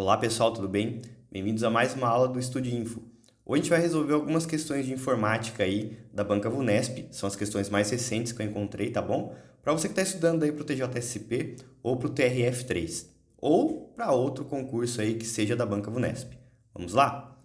Olá pessoal, tudo bem? Bem-vindos a mais uma aula do Estudinfo. Hoje a gente vai resolver algumas questões de informática aí da Banca Vunesp, são as questões mais recentes que eu encontrei, tá bom? Para você que está estudando aí para o TJSP ou para o TRF3, ou para outro concurso aí que seja da Banca Vunesp. Vamos lá?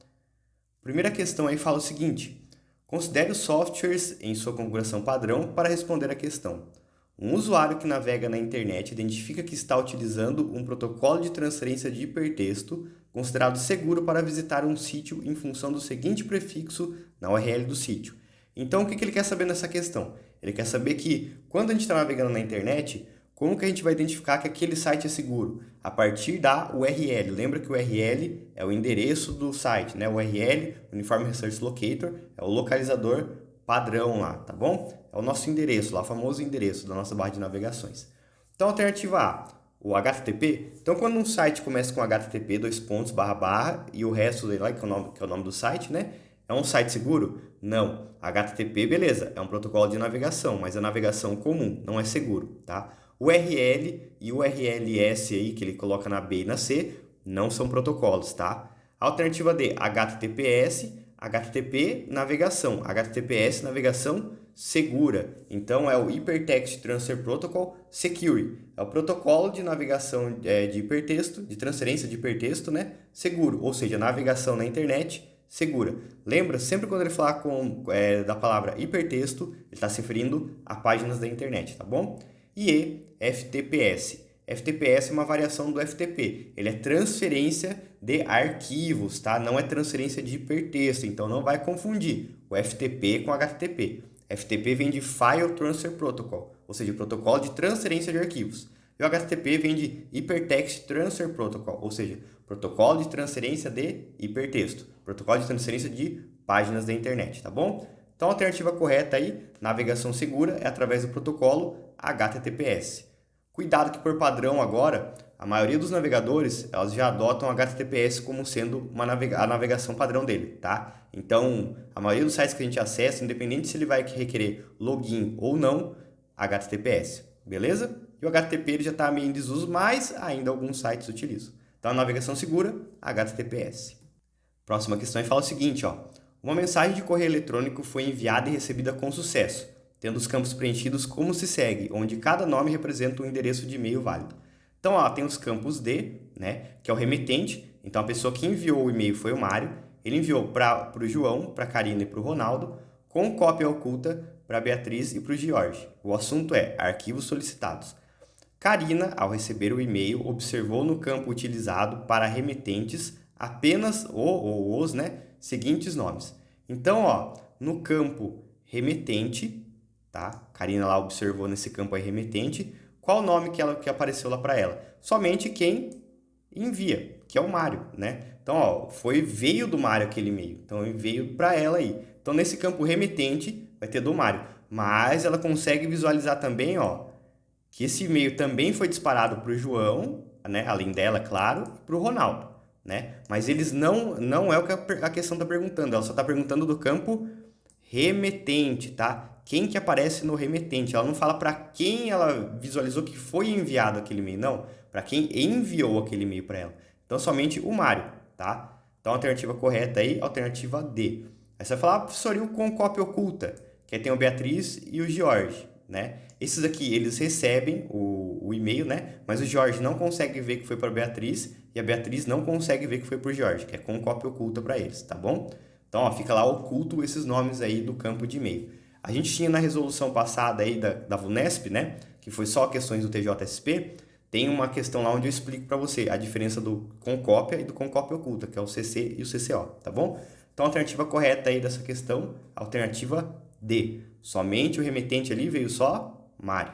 Primeira questão aí fala o seguinte: considere os softwares em sua configuração padrão para responder a questão. Um usuário que navega na internet identifica que está utilizando um protocolo de transferência de hipertexto considerado seguro para visitar um sítio em função do seguinte prefixo na URL do sítio. Então, o que ele quer saber nessa questão? Ele quer saber que, quando a gente está navegando na internet, como que a gente vai identificar que aquele site é seguro? A partir da URL. Lembra que o URL é o endereço do site, né? O URL, Uniform Resource Locator, é o localizador padrão lá, tá bom? É o nosso endereço lá, o famoso endereço da nossa barra de navegações. Então, alternativa A, o HTTP. Então, quando um site começa com HTTP, dois pontos, barra, barra, e o resto dele lá, que é o nome do site, né? É um site seguro? Não. HTTP, beleza, é um protocolo de navegação, mas é navegação comum, não é seguro, tá? O URL e o URLS aí, que ele coloca na B e na C, não são protocolos, tá? Alternativa D, HTTPS, HTTP, navegação. HTTPS, navegação segura. Então, é o Hypertext Transfer Protocol Secure. É o protocolo de navegação de hipertexto, de transferência de hipertexto, né? Seguro, ou seja, navegação na internet segura. Lembra, sempre quando ele falar da palavra hipertexto, ele está se referindo a páginas da internet, tá bom? E FTPS. FTPS é uma variação do FTP. Ele é transferência de arquivos, tá? Não é transferência de hipertexto, então não vai confundir o FTP com HTTP. FTP vem de File Transfer Protocol, ou seja, protocolo de transferência de arquivos. E o HTTP vem de Hypertext Transfer Protocol, ou seja, protocolo de transferência de hipertexto, protocolo de transferência de páginas da internet, tá bom? Então a alternativa correta aí, navegação segura, é através do protocolo HTTPS. Cuidado que por padrão agora, a maioria dos navegadores, elas já adotam HTTPS como sendo a navegação padrão dele, tá? Então, a maioria dos sites que a gente acessa, independente se ele vai requerer login ou não, HTTPS, beleza? E o HTTP ele já está meio em desuso, mas ainda alguns sites utilizam. Então, a navegação segura, HTTPS. Próxima questão fala o seguinte, ó. Uma mensagem de correio eletrônico foi enviada e recebida com sucesso, tendo os campos preenchidos como se segue, onde cada nome representa um endereço de e-mail válido. Então, ó, tem os campos D, né, que é o remetente. Então, a pessoa que enviou o e-mail foi o Mário. Ele enviou para o João, para a Karina e para o Ronaldo, com cópia oculta para a Beatriz e para o Jorge. O assunto é arquivos solicitados. Karina, ao receber o e-mail, observou no campo utilizado para remetentes apenas os seguintes nomes. Então, ó, no campo remetente, tá? Karina lá observou nesse campo aí remetente, qual o nome que apareceu lá para ela? Somente quem envia, que é o Mário, né? Então, ó, veio do Mário aquele e-mail, então veio para ela aí. Então, nesse campo remetente, vai ter do Mário, mas ela consegue visualizar também, ó, que esse e-mail também foi disparado para o João, né? Além dela, claro, e para o Ronaldo, né? Mas eles não é o que a questão está perguntando, ela só está perguntando do campo remetente, tá? Quem que aparece no remetente? Ela não fala para quem ela visualizou que foi enviado aquele e-mail, não. Para quem enviou aquele e-mail para ela. Então, somente o Mário, tá? Então, a alternativa correta aí, alternativa D. Aí você vai falar, professor, e o com cópia oculta? Que aí tem o Beatriz e o Jorge, né? Esses aqui, eles recebem o e-mail, né? Mas o Jorge não consegue ver que foi para a Beatriz e a Beatriz não consegue ver que foi para o Jorge, que é com cópia oculta para eles, tá bom? Então, ó, fica lá oculto esses nomes aí do campo de e-mail. A gente tinha na resolução passada aí da Vunesp, né? Que foi só questões do TJSP. Tem uma questão lá onde eu explico para você a diferença do com cópia e do com cópia oculta, que é o CC e o CCO, tá bom? Então, a alternativa correta aí dessa questão, alternativa D. Somente o remetente ali veio só Mário.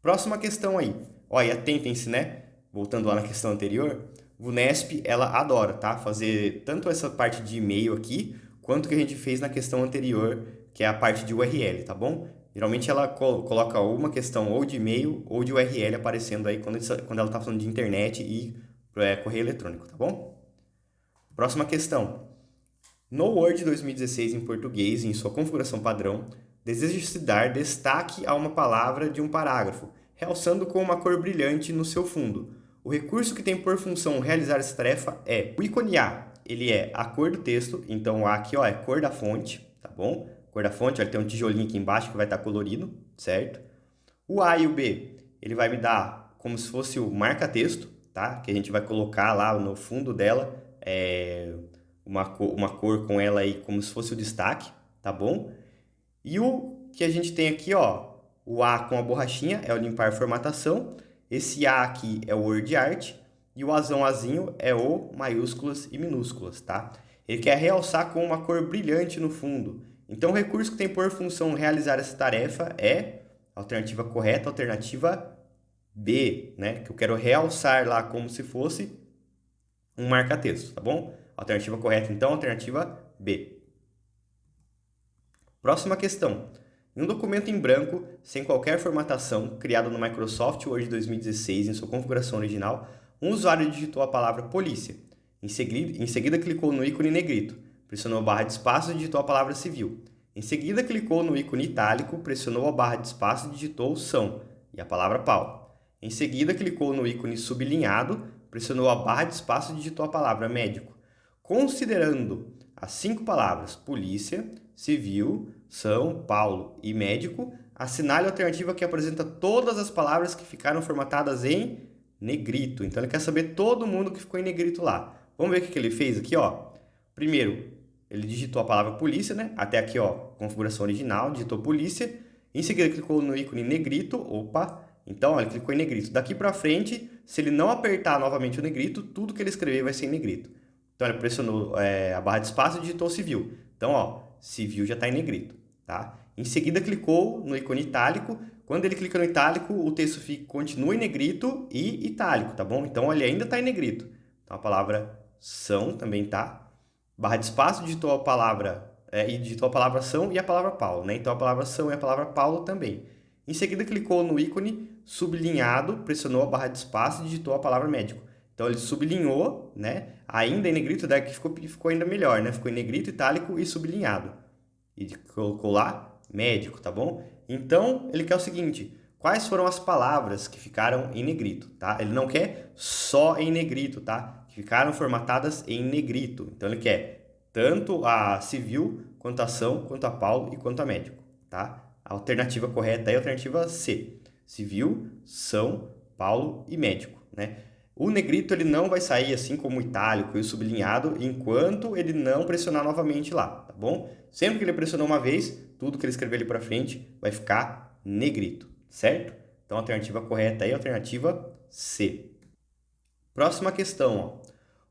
Próxima questão aí. Ó, e atentem-se, né? Voltando lá na questão anterior, Vunesp, ela adora, tá? Fazer tanto essa parte de e-mail aqui, quanto que a gente fez na questão anterior, que é a parte de URL, tá bom? Geralmente ela coloca uma questão ou de e-mail ou de URL aparecendo aí quando ela está falando de internet e correio eletrônico, tá bom? Próxima questão. No Word 2016 em português, em sua configuração padrão, deseja-se dar destaque a uma palavra de um parágrafo, realçando com uma cor brilhante no seu fundo. O recurso que tem por função realizar essa tarefa é o ícone A, ele é a cor do texto, então o A aqui ó, é cor da fonte, tá bom? Cor da fonte, ó, ele tem um tijolinho aqui embaixo que vai estar colorido, certo? O A e o B, ele vai me dar como se fosse o marca-texto, tá? Que a gente vai colocar lá no fundo dela uma cor com ela aí como se fosse o destaque, tá bom? E o que a gente tem aqui, ó, o A com a borrachinha é o limpar formatação, esse A aqui é o word art e o azinho é o maiúsculas e minúsculas, tá? Ele quer realçar com uma cor brilhante no fundo. Então o recurso que tem por função realizar essa tarefa é alternativa correta, alternativa B, né? Que eu quero realçar lá como se fosse um marca-texto, tá bom? Alternativa correta, então, alternativa B. Próxima questão. Em um documento em branco, sem qualquer formatação, criado no Microsoft Word 2016 em sua configuração original, um usuário digitou a palavra polícia. Em seguida clicou no ícone negrito, pressionou a barra de espaço e digitou a palavra civil. Em seguida clicou no ícone itálico, pressionou a barra de espaço e digitou são e a palavra Paulo. Em seguida clicou no ícone sublinhado, pressionou a barra de espaço e digitou a palavra médico. Considerando as 5 palavras polícia, civil, São Paulo e médico, assinale a alternativa que apresenta todas as palavras que ficaram formatadas em negrito. Então ele quer saber todo mundo que ficou em negrito lá. Vamos ver o que ele fez aqui, ó. Primeiro, ele digitou a palavra polícia, né? Até aqui, ó, configuração original, digitou polícia. Em seguida clicou no ícone negrito, opa. Então, ó, ele clicou em negrito. Daqui para frente, se ele não apertar novamente o negrito, tudo que ele escrever vai ser em negrito. Então ele pressionou a barra de espaço e digitou civil. Então, ó, civil já está em negrito, tá? Em seguida clicou no ícone itálico. Quando ele clica no itálico, o texto continua em negrito e itálico, tá bom? Então ele ainda está em negrito. Então a palavra são também tá. Barra de espaço digitou a palavra são e a palavra Paulo, né? Então a palavra são e a palavra Paulo também. Em seguida clicou no ícone sublinhado, pressionou a barra de espaço e digitou a palavra médico. Então ele sublinhou, né? Ainda em negrito, daí que ficou ainda melhor, né? Ficou em negrito, itálico e sublinhado. E colocou lá médico, tá bom? Então ele quer o seguinte: quais foram as palavras que ficaram em negrito, tá? Ele não quer só em negrito, tá? Que ficaram formatadas em negrito. Então ele quer tanto a civil, quanto a São, quanto a Paulo e quanto a médico, tá? A alternativa correta é a alternativa C. Civil, São, Paulo e médico, né? O negrito ele não vai sair assim como o itálico e o sublinhado enquanto ele não pressionar novamente lá, tá bom? Sempre que ele pressionou uma vez, tudo que ele escrever ali para frente vai ficar negrito, certo? Então a alternativa correta é a alternativa C. Próxima questão, ó.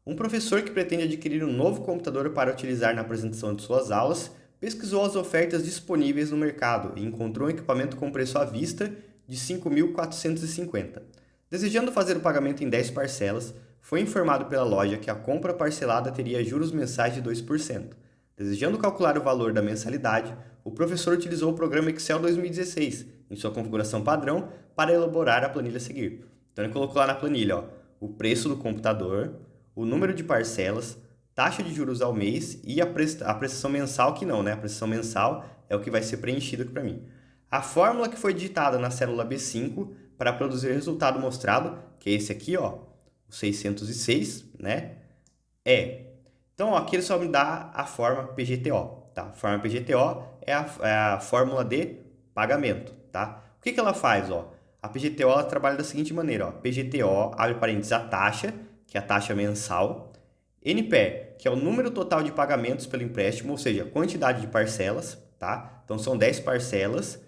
Um professor que pretende adquirir um novo computador para utilizar na apresentação de suas aulas, pesquisou as ofertas disponíveis no mercado e encontrou um equipamento com preço à vista de R$ 5.450. Desejando fazer o pagamento em 10 parcelas, foi informado pela loja que a compra parcelada teria juros mensais de 2%. Desejando calcular o valor da mensalidade, o professor utilizou o programa Excel 2016, em sua configuração padrão, para elaborar a planilha a seguir. Então ele colocou lá na planilha, ó, o preço do computador, o número de parcelas, taxa de juros ao mês e a prestação mensal que não, né? A prestação mensal é o que vai ser preenchido aqui para mim. A fórmula que foi digitada na célula B5 para produzir o resultado mostrado, que é esse aqui, ó, o 606, né? Então, ó, aqui ele só me dá a forma PGTO, tá? A forma PGTO é a fórmula de pagamento, tá? O que ela faz, ó? A PGTO ela trabalha da seguinte maneira, ó. PGTO, abre parênteses, a taxa, que é a taxa mensal. NPE, que é o número total de pagamentos pelo empréstimo, ou seja, quantidade de parcelas, tá? Então, são 10 parcelas,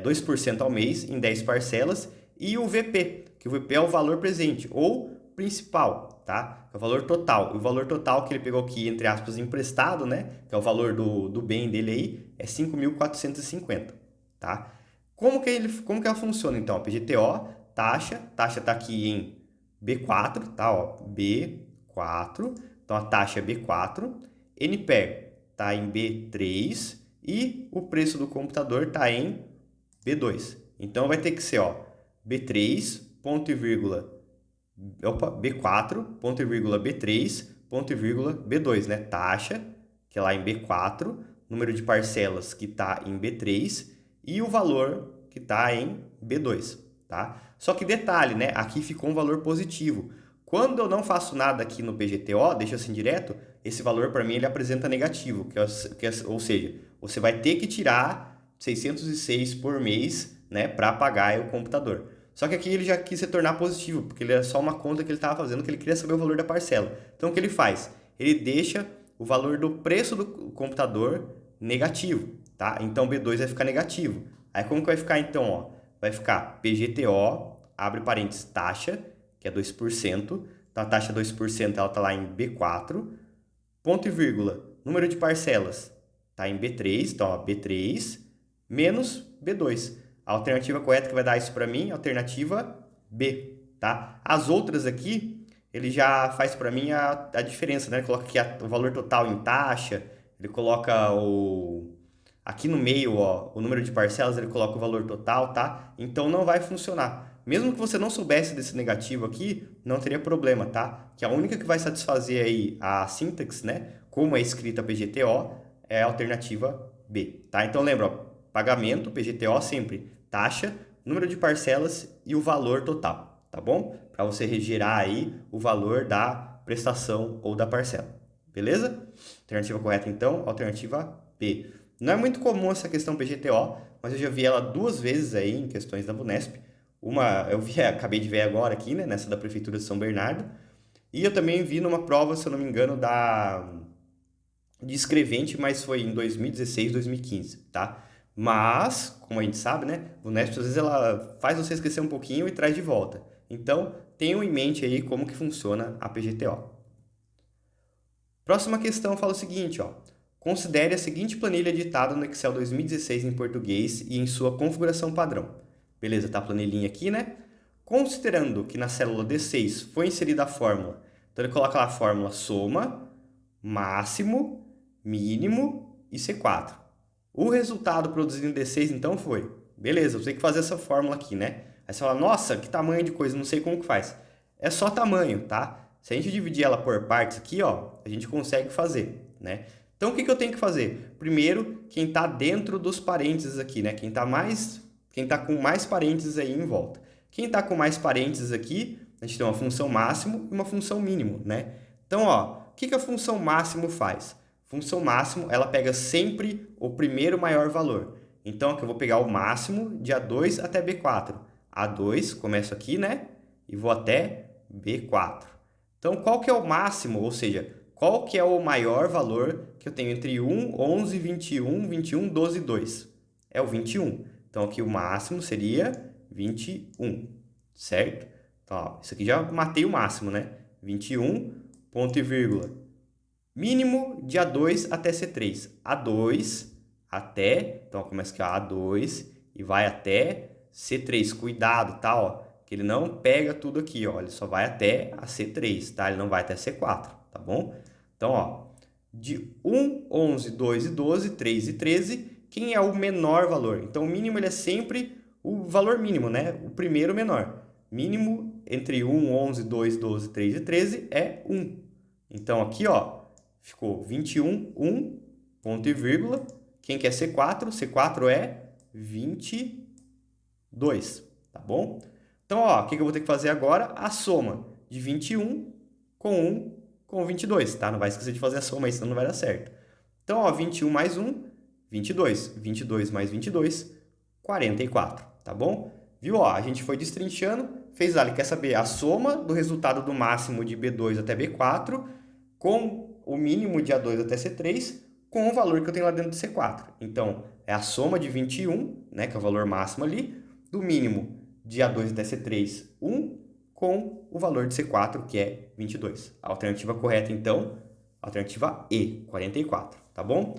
2% ao mês em 10 parcelas. E o VP, que o VP é o valor presente ou principal, tá? É o valor total. E o valor total que ele pegou aqui, entre aspas, emprestado, né? Que é o valor do bem dele aí, é 5.450, tá? Como que ela funciona, então? PGTO, taxa tá aqui em B4, tá? Ó, B4, então a taxa é B4. NPE tá em B3 e o preço do computador tá em B2. Então vai ter que ser, ó, B3, ponto e vírgula, B4, ponto e vírgula, B3, ponto e vírgula, B2, né? Taxa, que é lá em B4, número de parcelas que está em B3 e o valor que está em B2, tá? Só que detalhe, né? Aqui ficou um valor positivo. Quando eu não faço nada aqui no PGTO, deixa assim direto, esse valor para mim ele apresenta negativo, ou seja, você vai ter que tirar 606 por mês, né, para pagar o computador. Só que aqui ele já quis se tornar positivo, porque ele era só uma conta que ele estava fazendo, que ele queria saber o valor da parcela. Então o que ele faz? Ele deixa o valor do preço do computador negativo, tá? Então B2 vai ficar negativo. Aí como que vai ficar então, ó? Vai ficar PGTO, abre parênteses, taxa, que é 2%. Então a taxa 2% ela está lá em B4, ponto e vírgula, número de parcelas está em B3, então ó, B3 menos B2. A alternativa correta que vai dar isso para mim é a alternativa B, tá? As outras aqui, ele já faz para mim a diferença, né? Ele coloca aqui o valor total em taxa, ele coloca aqui no meio, ó, o número de parcelas, ele coloca o valor total, tá? Então não vai funcionar. Mesmo que você não soubesse desse negativo aqui, não teria problema, tá? Que a única que vai satisfazer aí a sintaxe, né? Como é escrita PGTO, é a alternativa B, tá? Então lembra, ó, pagamento, PGTO sempre taxa, número de parcelas e o valor total, tá bom? Para você gerar aí o valor da prestação ou da parcela, beleza? Alternativa correta então, alternativa B. Não é muito comum essa questão PGTO, mas eu já vi ela 2 vezes aí em questões da VUNESP. Uma eu vi, acabei de ver agora aqui, né, nessa da Prefeitura de São Bernardo. E eu também vi numa prova, se eu não me engano, de escrevente, mas foi em 2016, 2015, tá? Mas, como a gente sabe, né, o VUNESP às vezes ela faz você esquecer um pouquinho e traz de volta. Então, tenham em mente aí como que funciona a PGTO. Próxima questão fala o seguinte, ó. Considere a seguinte planilha editada no Excel 2016 em português e em sua configuração padrão. Beleza, tá a planilhinha aqui, né? Considerando que na célula D6 foi inserida a fórmula, então ele coloca lá a fórmula soma, máximo, mínimo e C4. O resultado produzido em D6 então foi, beleza, eu tenho que fazer essa fórmula aqui, né? Aí você fala, nossa, que tamanho de coisa, não sei como que faz. É só tamanho, tá? Se a gente dividir ela por partes aqui, ó, a gente consegue fazer, né? Então, o que eu tenho que fazer? Primeiro, quem está dentro dos parênteses aqui, né? Quem tá com mais parênteses aí em volta. Quem está com mais parênteses aqui, a gente tem uma função máximo e uma função mínimo, né? Então, ó, o que a função máximo faz? Função máximo, ela pega sempre o primeiro maior valor. Então, aqui eu vou pegar o máximo de A2 até B4. A2, começo aqui, né? E vou até B4. Então, qual que é o máximo? Ou seja, qual que é o maior valor que eu tenho entre 1, 11, 21, 21, 12 e 2? É o 21. Então, aqui o máximo seria 21, certo? Então, ó, isso aqui já matei o máximo, né? 21, ponto e vírgula. Mínimo de A2 até C3. A2 até, então começa aqui, ó, A2 e vai até C3. Cuidado, tá? Ó, que ele não pega tudo aqui, ó, ele só vai até a C3, tá? Ele não vai até C4, tá bom? Então, ó, de 1, 11, 2 e 12, 3 e 13, quem é o menor valor? Então, o mínimo ele é sempre o valor mínimo, né? O primeiro menor. Mínimo entre 1, 11, 2, 12, 3 e 13 é 1. Então, aqui, ó, ficou 21, 1, ponto e vírgula. Quem quer C4? C4 é 22, tá bom? Então, ó, o que eu vou ter que fazer agora? A soma de 21 com 1 com 22, tá? Não vai esquecer de fazer a soma aí, senão não vai dar certo. Então, ó, 21 mais 1, 22. 22 mais 22, 44, tá bom? Viu? Ó, a gente foi destrinchando, fez ali, quer saber a soma do resultado do máximo de B2 até B4 com o mínimo de A2 até C3 com o valor que eu tenho lá dentro do C4. Então, é a soma de 21, né, que é o valor máximo ali, do mínimo de A2 até C3, 1, com o valor de C4, que é 22. A alternativa correta, então, a alternativa E, 44, tá bom?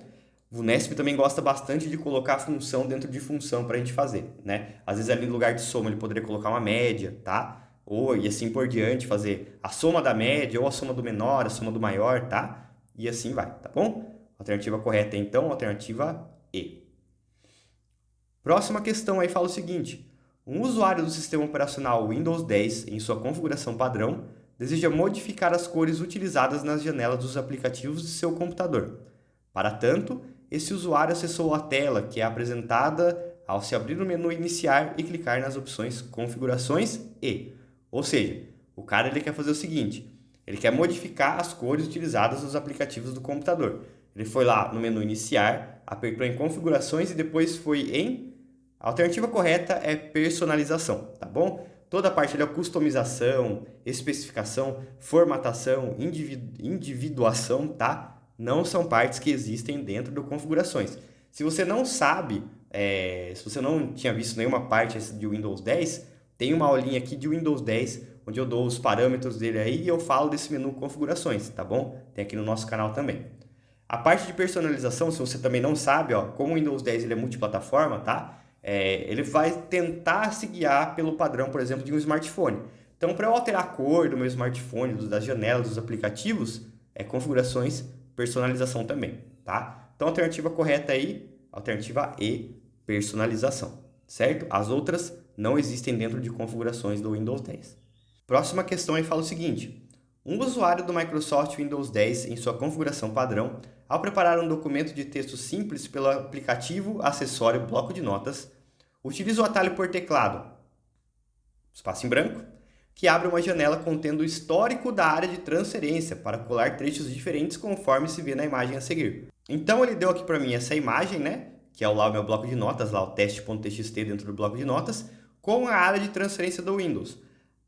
O VUNESP também gosta bastante de colocar função dentro de função para a gente fazer, né? Às vezes ali no lugar de soma ele poderia colocar uma média, tá? Ou e assim por diante, fazer a soma da média ou a soma do menor, a soma do maior, tá? E assim vai, tá bom? A alternativa correta, então, a alternativa E. Próxima questão aí fala o seguinte: um usuário do sistema operacional Windows 10, em sua configuração padrão, deseja modificar as cores utilizadas nas janelas dos aplicativos de seu computador. Para tanto, esse usuário acessou a tela que é apresentada ao se abrir no menu Iniciar e clicar nas opções Configurações e. Ou seja, o cara ele quer fazer o seguinte, ele quer modificar as cores utilizadas nos aplicativos do computador. Ele foi lá no menu Iniciar, apertou em Configurações e depois foi em... A alternativa correta é Personalização, tá bom? Toda a parte da customização, especificação, formatação, individuação, tá? Não são partes que existem dentro do Configurações. Se você não sabe, se você não tinha visto nenhuma parte de Windows 10, tem uma aulinha aqui de Windows 10, onde eu dou os parâmetros dele aí e eu falo desse menu Configurações, tá bom? Tem aqui no nosso canal também. A parte de personalização, se você também não sabe, ó, como o Windows 10 ele é multiplataforma, tá? Ele vai tentar se guiar pelo padrão, por exemplo, de um smartphone. Então, para eu alterar a cor do meu smartphone, das janelas, dos aplicativos, configurações, personalização também, tá? Então, a alternativa correta aí, alternativa E, personalização, certo? As outras não existem dentro de configurações do Windows 10. Próxima questão aí fala o seguinte: um usuário do Microsoft Windows 10 em sua configuração padrão, ao preparar um documento de texto simples pelo aplicativo acessório bloco de notas, utiliza o atalho por teclado, espaço em branco, que abre uma janela contendo o histórico da área de transferência para colar trechos diferentes conforme se vê na imagem a seguir. Então ele deu aqui para mim essa imagem, né, que é lá o meu bloco de notas, lá o teste.txt dentro do bloco de notas, com a área de transferência do Windows.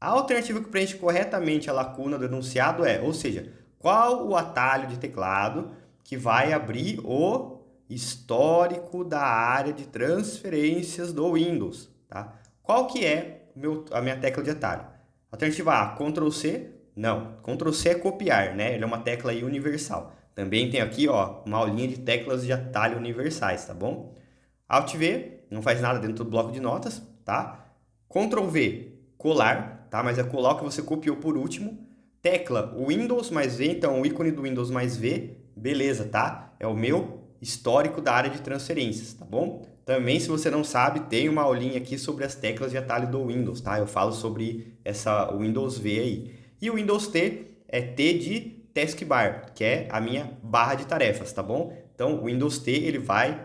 A alternativa que preenche corretamente a lacuna do enunciado ou seja, qual o atalho de teclado que vai abrir o histórico da área de transferências do Windows, tá? Qual que é a minha tecla de atalho? Alternativa A, Ctrl C. Não, Ctrl C é copiar, né? Ele é uma tecla aí universal. Também tem aqui, ó, uma aulinha de teclas de atalho universais, tá bom? Alt V, não faz nada dentro do bloco de notas, tá? Ctrl V, colar, tá? Mas é colar o que você copiou por último. Tecla Windows mais V, então o ícone do Windows mais V, beleza, tá? É o meu histórico da área de transferências, tá bom? Também, se você não sabe, tem uma aulinha aqui sobre as teclas de atalho do Windows, tá? Eu falo sobre essa Windows V aí. E o Windows T é T de Taskbar, que é a minha barra de tarefas, tá bom? Então, o Windows T, ele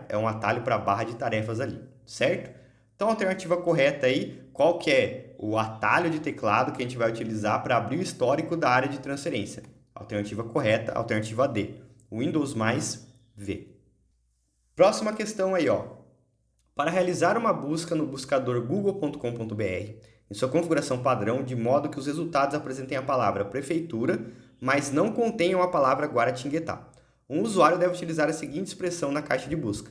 é um atalho para a barra de tarefas ali, certo? Então, a alternativa correta aí, qual que é o atalho de teclado que a gente vai utilizar para abrir o histórico da área de transferência? Alternativa correta, alternativa D, Windows mais V. Próxima questão aí, ó. Para realizar uma busca no buscador google.com.br, em sua configuração padrão, de modo que os resultados apresentem a palavra prefeitura, mas não contenham a palavra Guaratinguetá, um usuário deve utilizar a seguinte expressão na caixa de busca.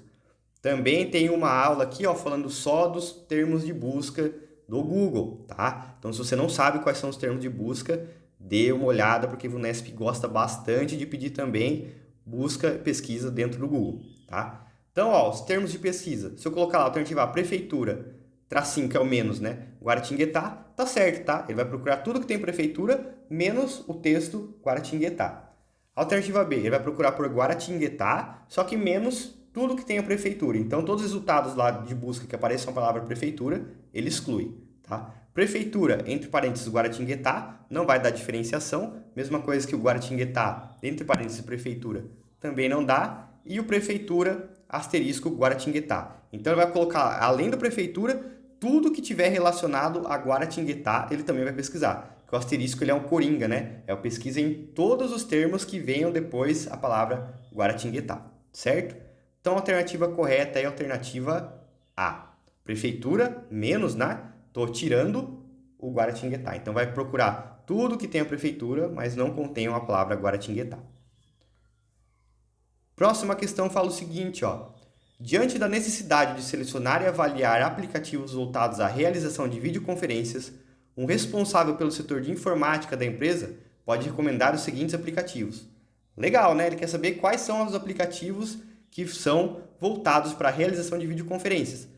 Também tem uma aula aqui, ó, falando só dos termos de busca do Google, tá? Então, se você não sabe quais são os termos de busca, dê uma olhada, porque o VUNESP gosta bastante de pedir também busca, pesquisa dentro do Google, tá? Então, ó, os termos de pesquisa. Se eu colocar lá a alternativa A, prefeitura, tracinho, que é o menos, né? Guaratinguetá, tá certo, tá? Ele vai procurar tudo que tem prefeitura, menos o texto Guaratinguetá. Alternativa B, ele vai procurar por Guaratinguetá, só que menos tudo que tem a prefeitura. Então, todos os resultados lá de busca que apareçam a palavra prefeitura, ele exclui, tá? Prefeitura, entre parênteses, Guaratinguetá, não vai dar diferenciação. Mesma coisa que o Guaratinguetá, entre parênteses, prefeitura, também não dá. E o prefeitura, asterisco, Guaratinguetá. Então, ele vai colocar, além da prefeitura, tudo que tiver relacionado a Guaratinguetá, ele também vai pesquisar. Porque o asterisco ele é um coringa, né? É o pesquisa em todos os termos que venham depois a palavra Guaratinguetá, certo? Então, a alternativa correta é a alternativa A. Prefeitura, menos, né? Estou tirando o Guaratinguetá. Então, vai procurar tudo que tem a prefeitura, mas não contém a palavra Guaratinguetá. Próxima questão fala o seguinte, ó. Diante da necessidade de selecionar e avaliar aplicativos voltados à realização de videoconferências, um responsável pelo setor de informática da empresa pode recomendar os seguintes aplicativos. Legal, né? Ele quer saber quais são os aplicativos que são voltados para a realização de videoconferências.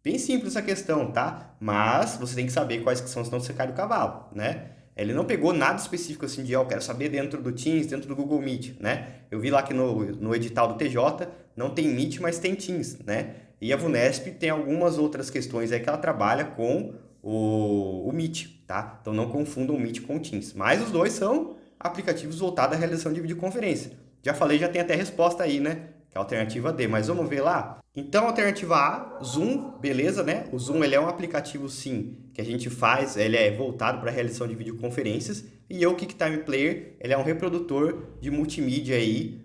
Bem simples essa questão, tá? Mas você tem que saber quais que são, senão você cai do cavalo, né? Ele não pegou nada específico assim de, eu quero saber dentro do Teams, dentro do Google Meet, né? Eu vi lá que no edital do TJ não tem Meet, mas tem Teams, né? E a VUNESP tem algumas outras questões aí que ela trabalha com o Meet, tá? Então não confundam o Meet com o Teams. Mas os dois são aplicativos voltados à realização de videoconferência. Já falei, já tem até resposta aí, né? Que é a alternativa D, mas vamos ver lá? Então, alternativa A, Zoom, beleza, né? O Zoom ele é um aplicativo, sim, que a gente faz, ele é voltado para a realização de videoconferências. E o QuickTime Player, ele é um reprodutor de multimídia aí,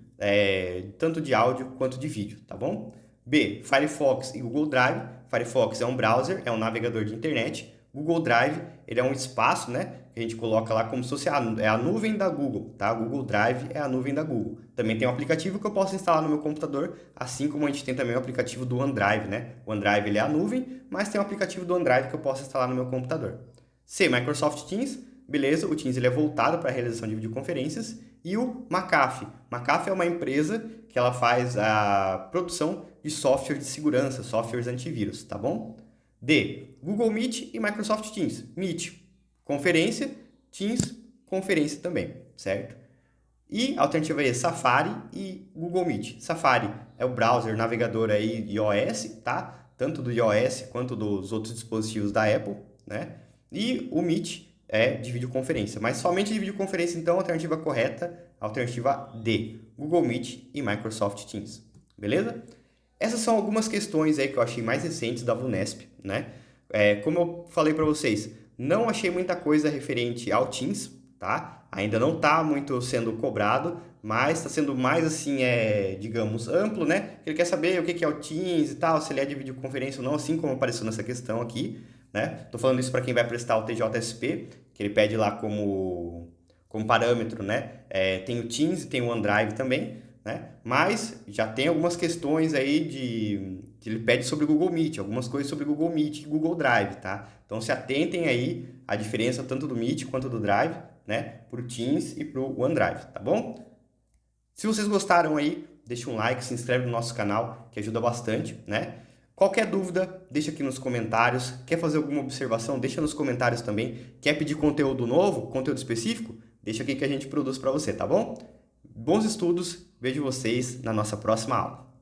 tanto de áudio quanto de vídeo, tá bom? B, Firefox e Google Drive. Firefox é um browser, é um navegador de internet. Google Drive, ele é um espaço, né, que a gente coloca lá como se fosse a nuvem da Google, tá? Google Drive é a nuvem da Google. Também tem um aplicativo que eu posso instalar no meu computador, assim como a gente tem também o aplicativo do OneDrive, né? O OneDrive ele é a nuvem, mas tem o aplicativo do OneDrive que eu posso instalar no meu computador. C, Microsoft Teams, beleza, o Teams ele é voltado para a realização de videoconferências. E o McAfee. McAfee é uma empresa que ela faz a produção de software de segurança, softwares antivírus, tá bom? D, Google Meet e Microsoft Teams. Meet, conferência, Teams, conferência também, certo? E a alternativa E, Safari e Google Meet. Safari é o browser, navegador aí de iOS, tá? Tanto do iOS quanto dos outros dispositivos da Apple, né? E o Meet é de videoconferência, mas somente de videoconferência, então a alternativa correta, a alternativa D, Google Meet e Microsoft Teams, beleza? Essas são algumas questões aí que eu achei mais recentes da VUNESP, né? Como eu falei para vocês, não achei muita coisa referente ao Teams, tá? Ainda não está muito sendo cobrado, mas está sendo mais assim, digamos, amplo, né? Ele quer saber o que é o Teams e tal, se ele é de videoconferência ou não, assim como apareceu nessa questão aqui, né? Tô falando isso para quem vai prestar o TJSP, que ele pede lá como parâmetro, né? Tem o Teams e tem o OneDrive também, né? Mas já tem algumas questões aí que ele pede sobre o Google Meet, algumas coisas sobre o Google Meet e Google Drive, tá? Então se atentem aí à diferença tanto do Meet quanto do Drive, né? Para o Teams e para o OneDrive, tá bom? Se vocês gostaram aí, deixa um like, se inscreve no nosso canal, que ajuda bastante, né? Qualquer dúvida, deixa aqui nos comentários. Quer fazer alguma observação? Deixa nos comentários também. Quer pedir conteúdo novo, conteúdo específico? Deixa aqui que a gente produz para você, tá bom? Bons estudos, vejo vocês na nossa próxima aula.